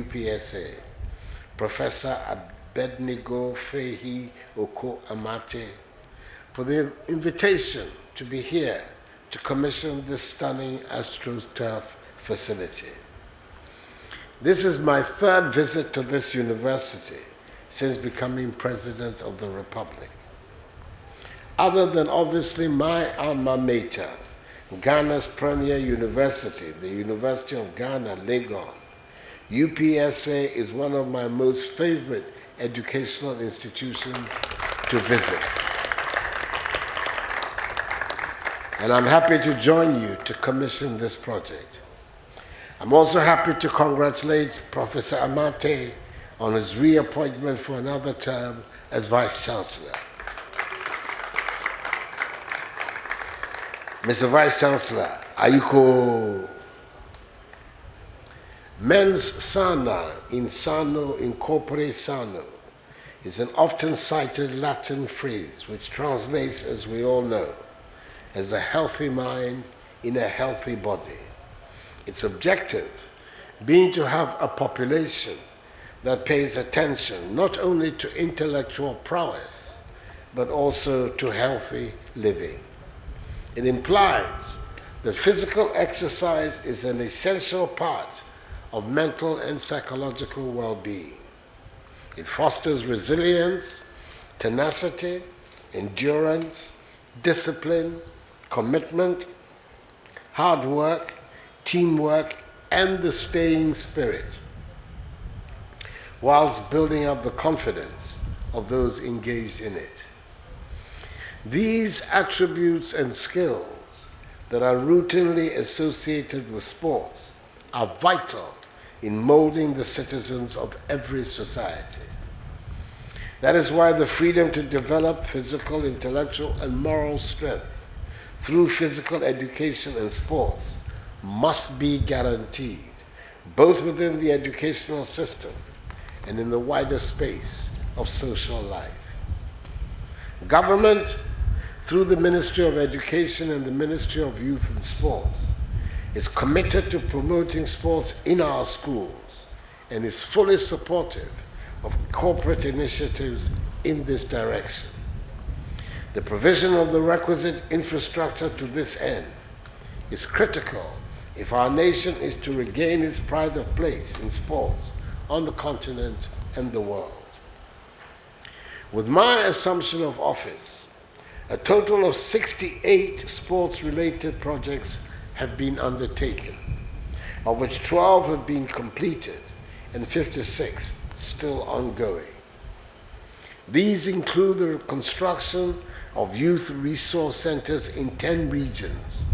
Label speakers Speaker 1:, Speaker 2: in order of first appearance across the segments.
Speaker 1: UPSA, Professor Abednego Fehi Oko Amate, for the invitation to be here to commission this stunning Astro-Turf facility. This is my third visit to this university since becoming President of the Republic. Other than obviously my alma mater, Ghana's premier university, the University of Ghana, Legon, UPSA is one of my most favorite educational institutions to visit. And I'm happy to join you to commission this project. I'm also happy to congratulate Professor Amate on his reappointment for another term as Vice Chancellor. Mr. Vice Chancellor, Ayuko, mens sana in sano incorpore sano is an often cited Latin phrase which translates, as we all know, as a healthy mind in a healthy body. Its objective being to have a population that pays attention not only to intellectual prowess, but also to healthy living. It implies that physical exercise is an essential part of mental and psychological well-being. It fosters resilience, tenacity, endurance, discipline, commitment, hard work, teamwork, and the staying spirit, whilst building up the confidence of those engaged in it. These attributes and skills that are routinely associated with sports are vital in molding the citizens of every society. That is why the freedom to develop physical, intellectual, and moral strength through physical education and sports must be guaranteed, both within the educational system and in the wider space of social life. Government, through the Ministry of Education and the Ministry of Youth and Sports, is committed to promoting sports in our schools and is fully supportive of corporate initiatives in this direction. The provision of the requisite infrastructure to this end is critical if our nation is to regain its pride of place in sports on the continent and the world. With my assumption of office, a total of 68 sports-related projects have been undertaken, of which 12 have been completed and 56 still ongoing. These include the construction of youth resource centers in 10 regions,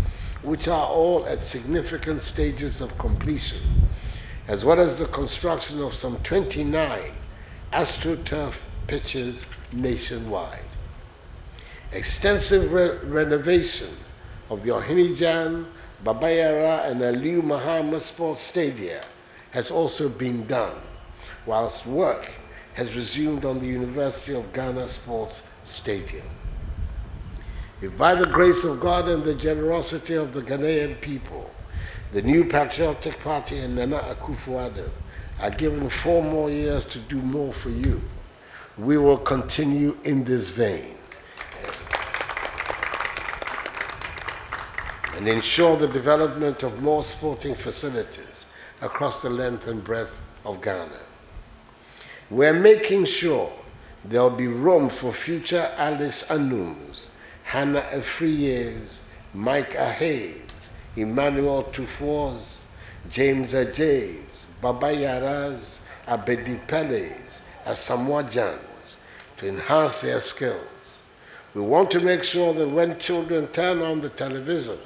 Speaker 1: which are all at significant stages of completion, as well as the construction of some 29 Astro-Turf pitches nationwide. Extensive renovation of the Ohinijan, Babayara, and Aliu Muhammad Sports Stadia has also been done, whilst work has resumed on the University of Ghana Sports Stadium. If by the grace of God and the generosity of the Ghanaian people, the new Patriotic Party and Nana Akufo-Addo are given 4 more years to do more for you, we will continue in this vein and ensure the development of more sporting facilities across the length and breadth of Ghana. We're making sure there'll be room for future Alice Anums, Hannah Afriyes, Mike Ahayes, Emmanuel Tufours, James Ajays, Baba Yaras, Abedi Peles, Asamoah-Jans to enhance their skills. We want to make sure that when children turn on the television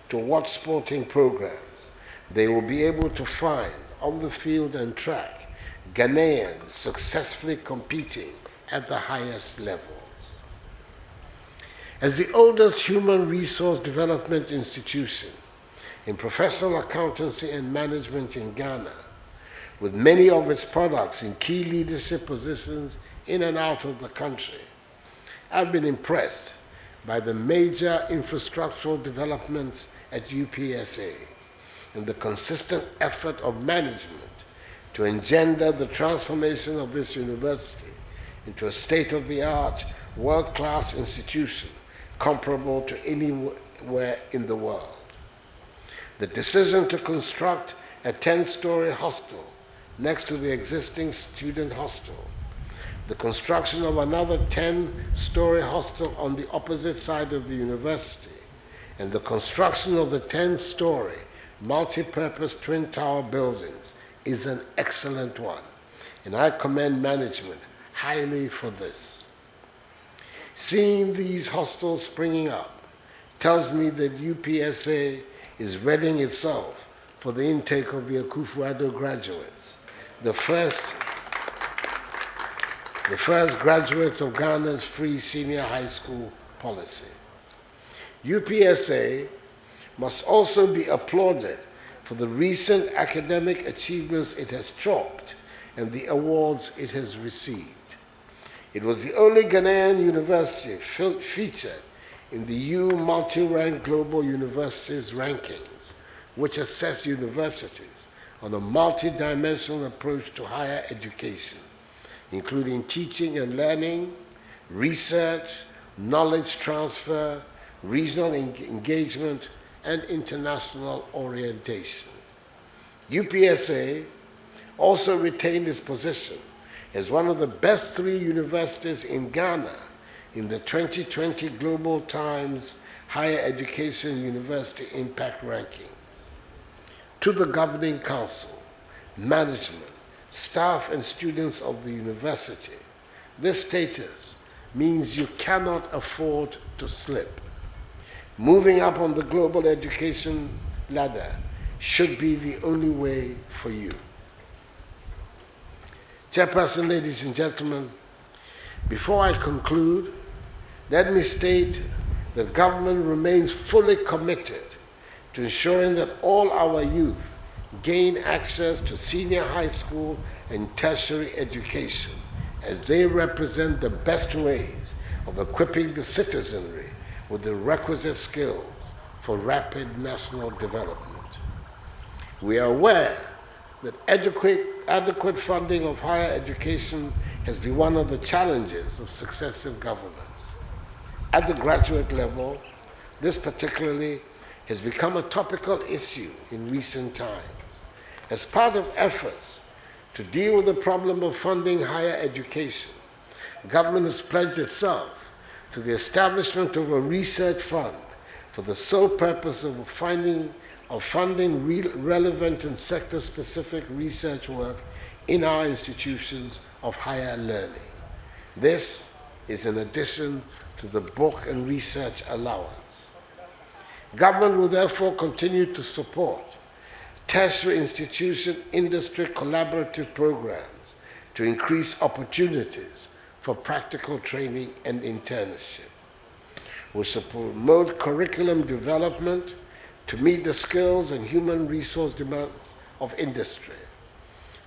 Speaker 1: to watch sporting programs, they will be able to find on the field and track Ghanaians successfully competing at the highest levels. As the oldest human resource development institution in professional accountancy and management in Ghana, with many of its products in key leadership positions in and out of the country, I've been impressed by the major infrastructural developments at UPSA and the consistent effort of management to engender the transformation of this university into a state-of-the-art, world-class institution comparable to anywhere in the world. The decision to construct a 10-story hostel next to the existing student hostel, the construction of another 10-story hostel on the opposite side of the university, and the construction of the 10-story multi-purpose twin tower buildings is an excellent one, and I commend management highly for this. Seeing these hostels springing up tells me that UPSA is readying itself for the intake of the Akufo-Addo graduates, the first graduates of Ghana's free senior high school policy. UPSA must also be applauded for the recent academic achievements it has chalked and the awards it has received. It was the only Ghanaian university featured in the U Multi-Rank Global Universities rankings, which assess universities on a multi-dimensional approach to higher education, including teaching and learning, research, knowledge transfer, regional engagement, and international orientation. UPSA also retained its position as one of the best 3 universities in Ghana in the 2020 Global Times Higher Education University Impact Rankings. To the governing council, management, staff, and students of the university, this status means you cannot afford to slip. Moving up on the global education ladder should be the only way for you. Chairperson, ladies and gentlemen, before I conclude, let me state that government remains fully committed to ensuring that all our youth gain access to senior high school and tertiary education, as they represent the best ways of equipping the citizenry with the requisite skills for rapid national development. We are aware that adequate funding of higher education has been one of the challenges of successive governments. At the graduate level, this particularly has become a topical issue in recent times. As part of efforts to deal with the problem of funding higher education, government has pledged itself to the establishment of a research fund for the sole purpose of funding relevant and sector-specific research work in our institutions of higher learning. This is in addition to the book and research allowance. Government will therefore continue to support tertiary institution industry collaborative programs to increase opportunities for practical training and internship. We shall promote curriculum development to meet the skills and human resource demands of industry,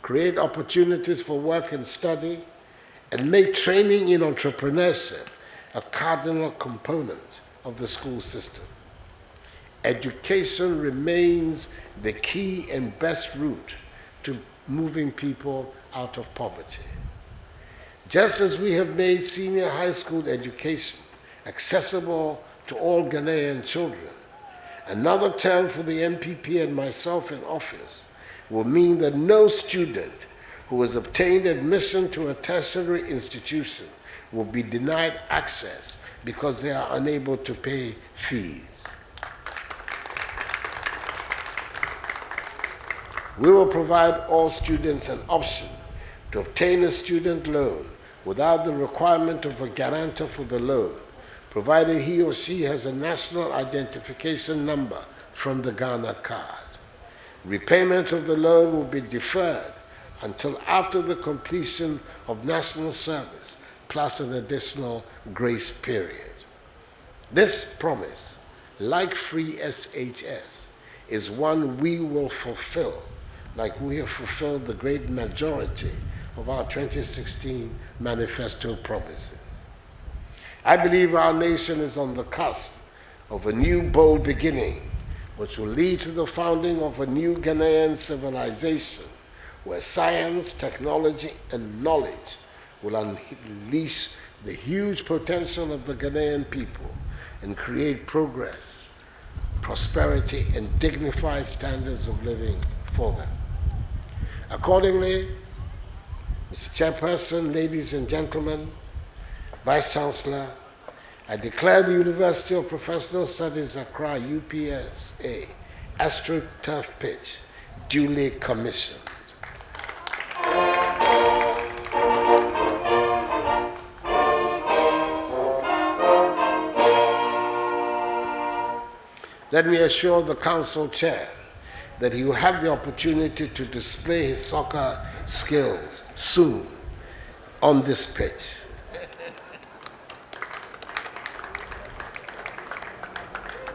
Speaker 1: create opportunities for work and study, and make training in entrepreneurship a cardinal component of the school system. Education remains the key and best route to moving people out of poverty. Just as we have made senior high school education accessible to all Ghanaian children, another term for the MPP and myself in office will mean that no student who has obtained admission to a tertiary institution will be denied access because they are unable to pay fees. We will provide all students an option to obtain a student loan without the requirement of a guarantor for the loan, provided he or she has a national identification number from the Ghana card. Repayment of the loan will be deferred until after the completion of national service, plus an additional grace period. This promise, like free SHS, is one we will fulfill, like we have fulfilled the great majority of our 2016 manifesto promises. I believe our nation is on the cusp of a new bold beginning, which will lead to the founding of a new Ghanaian civilization, where science, technology, and knowledge will unleash the huge potential of the Ghanaian people and create progress, prosperity, and dignified standards of living for them. Accordingly, Mr. Chairperson, ladies and gentlemen, Vice Chancellor, I declare the University of Professional Studies Accra, UPSA, Astro-Turf pitch duly commissioned. Let me assure the Council Chair that he will have the opportunity to display his soccer skills soon on this pitch.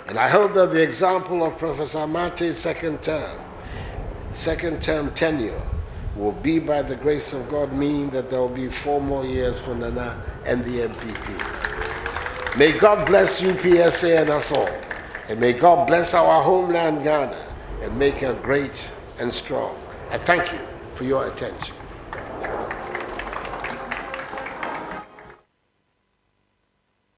Speaker 1: And I hope that the example of Professor Mate's second term tenure will be, by the grace of God, mean that there will be 4 more years for Nana and the MPP. May God bless UPSA and us all. And may God bless our homeland, Ghana, and make her great and strong. I thank you for your attention.